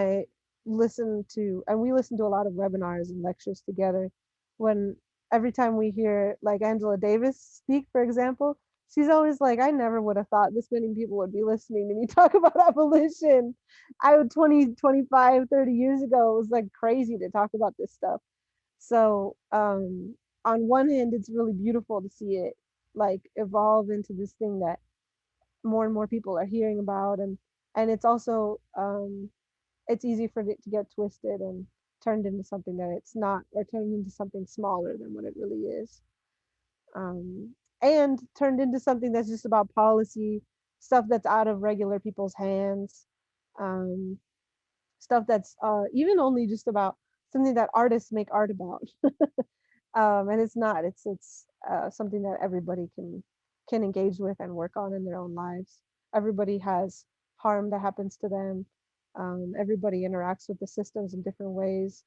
listen to, and we listen to a lot of webinars and lectures together. When every time we hear like Angela Davis speak, for example, she's always like, I never would have thought this many people would be listening to me talk about abolition. I would 20, 25, 30 years ago, it was like crazy to talk about this stuff. So on one hand, it's really beautiful to see it like evolve into this thing that more and more people are hearing about, and it's also it's easy for it to get twisted and turned into something that it's not, or turned into something smaller than what it really is, and turned into something that's just about policy stuff that's out of regular people's hands, um, stuff that's even only just about something that artists make art about. And it's not, it's something that everybody can engage with and work on in their own lives. Everybody has harm that happens to them. Everybody interacts with the systems in different ways.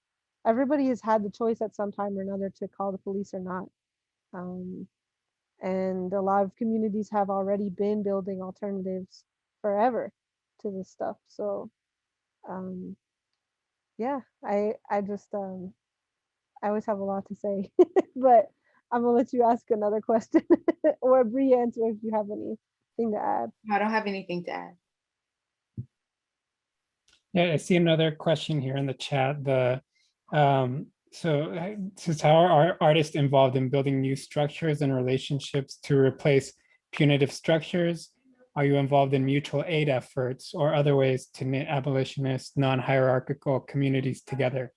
Everybody has had the choice at some time or another to call the police or not. um, and a lot of communities have already been building alternatives forever to this stuff. So um, yeah, I just I always have a lot to say, but I'm gonna let you ask another question or Bree answer if you have anything to add. I don't have anything to add. Yeah, I see another question here in the chat. So how are artists involved in building new structures and relationships to replace punitive structures? Are you involved in mutual aid efforts or other ways to knit abolitionist, non-hierarchical communities together?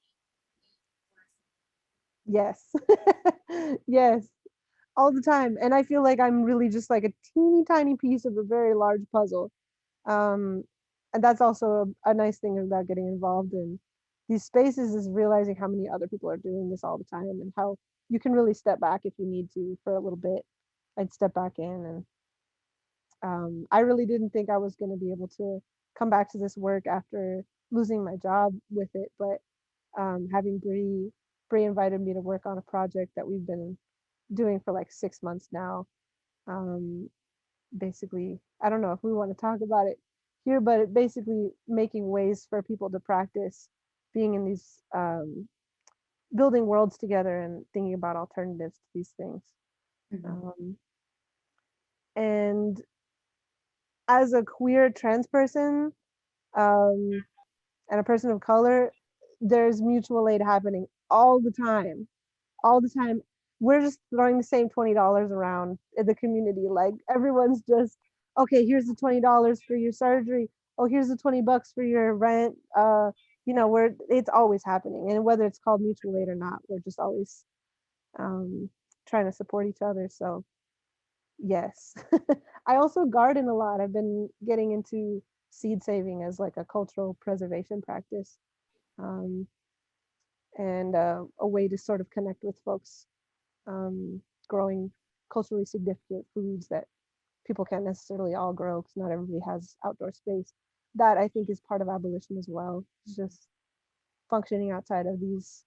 Yes, yes, all the time. And I feel like I'm really just like a teeny tiny piece of a very large puzzle. Um, and that's also a nice thing about getting involved in these spaces, is realizing how many other people are doing this all the time, and how you can really step back if you need to for a little bit. I'd step back in, and I really didn't think I was going to be able to come back to this work after losing my job with it. But having Bree invited me to work on a project that we've been doing for like 6 months now. Um, Basically, I don't know if we want to talk about it here, but it basically making ways for people to practice being in these building worlds together and thinking about alternatives to these things. And as a queer trans person, um, and a person of color, there's mutual aid happening all the time, all the time. We're just throwing the same $20 around in the community. Like everyone's just, okay, here's the $20 for your surgery. Oh, here's the $20 for your rent. It's always happening. And whether it's called mutual aid or not, we're just always trying to support each other. So yes. I also garden a lot. I've been getting into seed saving as like a cultural preservation practice, um, and a way to sort of connect with folks, growing culturally significant foods that people can't necessarily all grow because not everybody has outdoor space. That I think is part of abolition as well. It's just functioning outside of these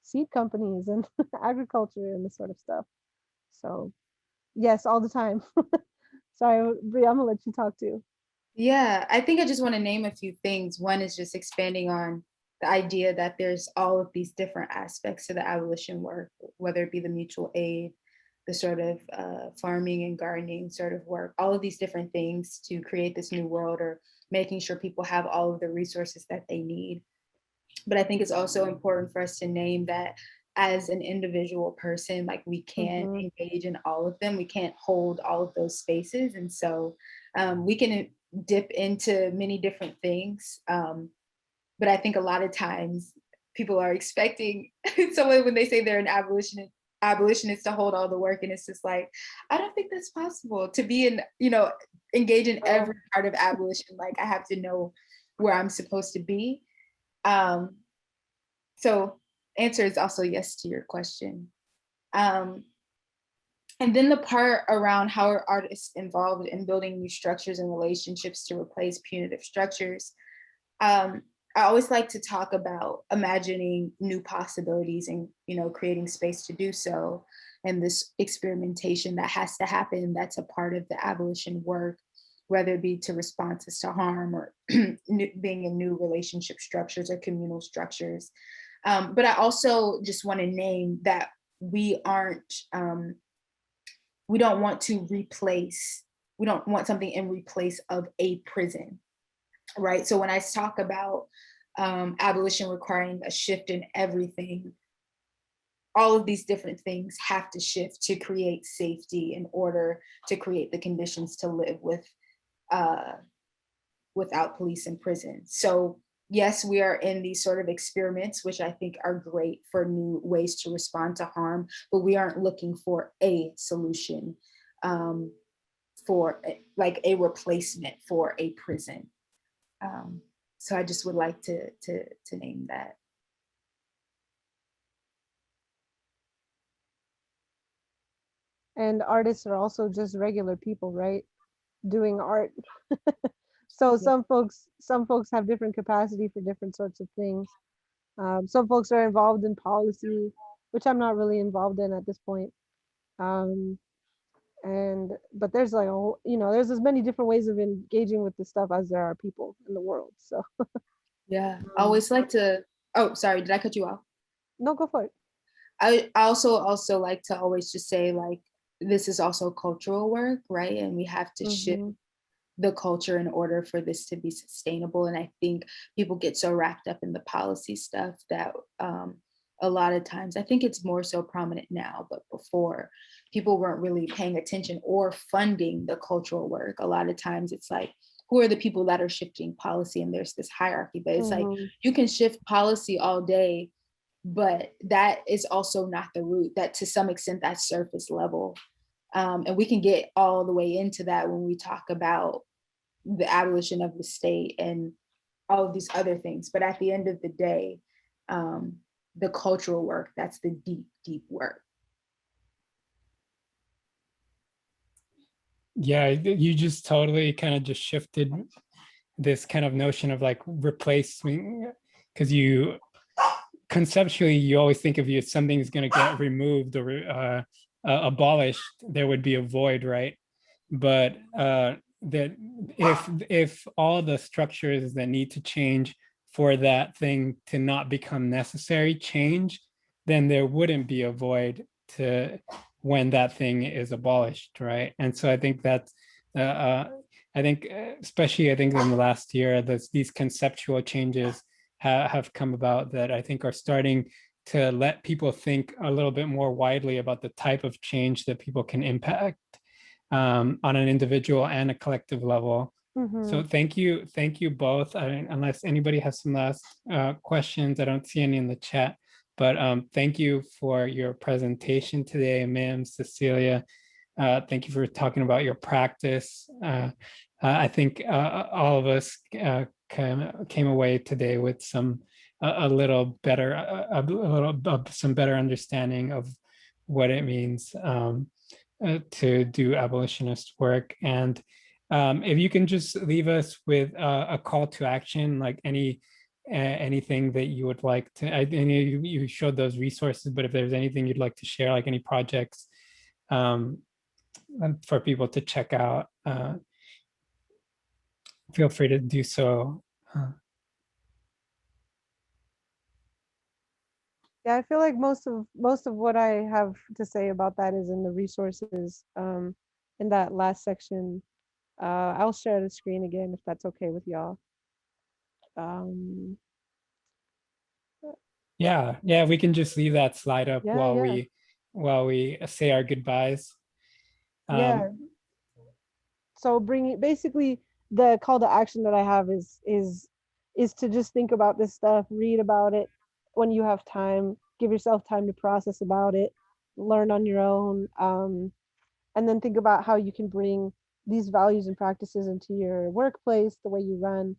seed companies and agriculture and this sort of stuff. So yes, all the time. Sorry, Brie, I'm gonna let you talk too. Yeah, I think I just want to name a few things. One is just expanding on the idea that there's all of these different aspects to the abolition work, whether it be the mutual aid, the sort of farming and gardening sort of work, all of these different things to create this new world, or making sure people have all of the resources that they need. But I think it's also important for us to name that as an individual person, like we can't engage in all of them. We can't hold all of those spaces. And so we can dip into many different things. But I think a lot of times people are expecting someone, when they say they're an abolitionist, to hold all the work. And it's just like, I don't think that's possible to be engage in every part of abolition. Like I have to know where I'm supposed to be. So answer is also yes to your question. And then the part around how are artists involved in building new structures and relationships to replace punitive structures. I always like to talk about imagining new possibilities and creating space to do so. And this experimentation that has to happen, that's a part of the abolition work. whether it be to responses to harm or being in new relationship structures or communal structures. But I also just want to name that we don't want to replace, we don't want something in replace of a prison, right? So when I talk about abolition requiring a shift in everything, all of these different things have to shift to create safety in order to create the conditions to live without police in prison. So yes, we are in these sort of experiments, which I think are great for new ways to respond to harm, but we aren't looking for a solution for like a replacement for a prison. So I just would like to name that. And artists are also just regular people, right? Doing art. So some folks have different capacity for different sorts of things. Some folks are involved in policy, which I'm not really involved in at this point. But there's like a whole, there's as many different ways of engaging with this stuff as there are people in the world. So Yeah, I always like to, oh, sorry, did I cut you off? no, go for it. I also like to always just say, like, this is also cultural work, right? And we have to shift the culture in order for this to be sustainable. And I think people get so wrapped up in the policy stuff that a lot of times, I think it's more so prominent now, but before, people weren't really paying attention or funding the cultural work. A lot of times it's like, who are the people that are shifting policy? And there's this hierarchy, but it's like, you can shift policy all day, but that is also not the root. That to some extent, that's surface level. And we can get all the way into that when we talk about the abolition of the state and all of these other things. But at the end of the day, the cultural work, that's the deep, deep work. Yeah, you just totally kind of just shifted this kind of notion of like replacing, because you conceptually, you always think of you as something's going to get removed or abolished, there would be a void, right? But that if all the structures that need to change for that thing to not become necessary change, then there wouldn't be a void to when that thing is abolished, right? And so I think that's I think especially I think in the last year, these conceptual changes have come about that I think are starting to let people think a little bit more widely about the type of change that people can impact on an individual and a collective level. So thank you both. Unless anybody has some last questions, I don't see any in the chat, but thank you for your presentation today, ma'am, Cecilia. Thank you for talking about your practice. I think all of us came away today with some a little better, some better understanding of what it means to do abolitionist work. And if you can just leave us with a call to action, like anything that you would like to, I know you showed those resources, but if there's anything you'd like to share, like any projects for people to check out, feel free to do so. Yeah, I feel like most of what I have to say about that is in the resources in that last section. I'll share the screen again if that's okay with y'all. Yeah, we can just leave that slide up Yeah, while we say our goodbyes. Yeah. So basically the call to action that I have is to just think about this stuff, read about it when you have time, give yourself time to process about it, learn on your own, and then think about how you can bring these values and practices into your workplace, the way you run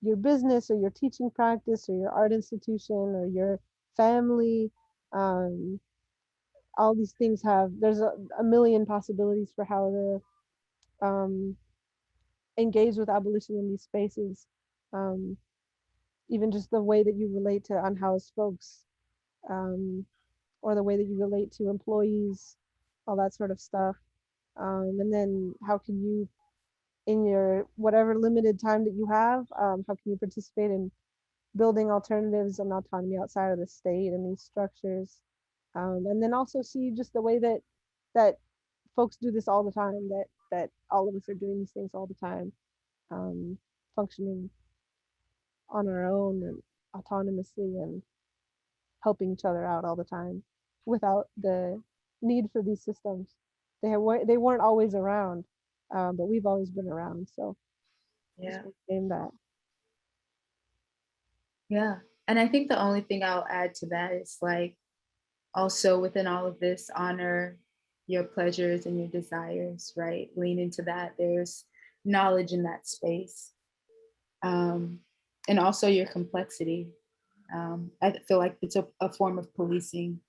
your business or your teaching practice or your art institution or your family. All these things there's a million possibilities for how to engage with abolition in these spaces. Even just the way that you relate to unhoused folks, or the way that you relate to employees, all that sort of stuff. And then how can you in your whatever limited time that you have, how can you participate in building alternatives and autonomy outside of the state and these structures, and then also see just the way that folks do this all the time, that all of us are doing these things all the time, functioning on our own and autonomously and helping each other out all the time without the need for these systems. They weren't always around, but we've always been around. So Yeah. name that. Yeah. And I think the only thing I'll add to that is like, also within all of this, honor your pleasures and your desires, right? Lean into that. There's knowledge in that space. And also your complexity. I feel like it's a form of policing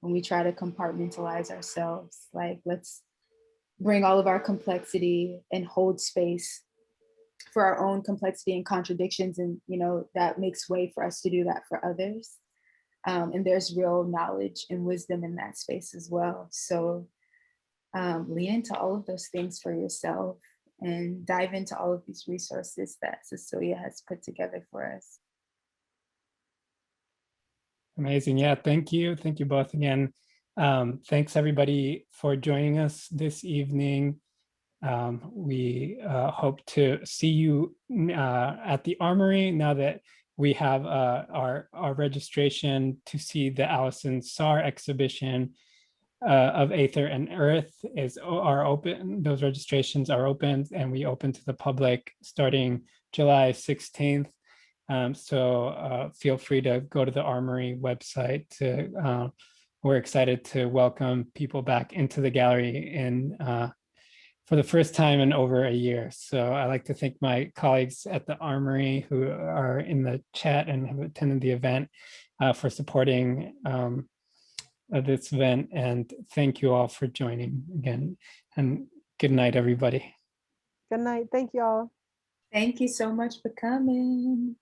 when we try to compartmentalize ourselves. Like, let's bring all of our complexity and hold space for our own complexity and contradictions. And, you know, that makes way for us to do that for others. And there's real knowledge and wisdom in that space as well. So lean into all of those things for yourself and dive into all of these resources that Cecilia has put together for us. Amazing. Yeah, thank you. Thank you both again. Thanks everybody for joining us this evening. We hope to see you at the Armory now that we have our registration to see the Allison Sarr exhibition of Aether and Earth are open. Those registrations are open, and we open to the public starting July 16th. So feel free to go to the Armory website. We're excited to welcome people back into the gallery for the first time in over a year. So I'd like to thank my colleagues at the Armory who are in the chat and have attended the event for supporting this event. And thank you all for joining again. And good night, everybody. Good night. Thank you all. Thank you so much for coming.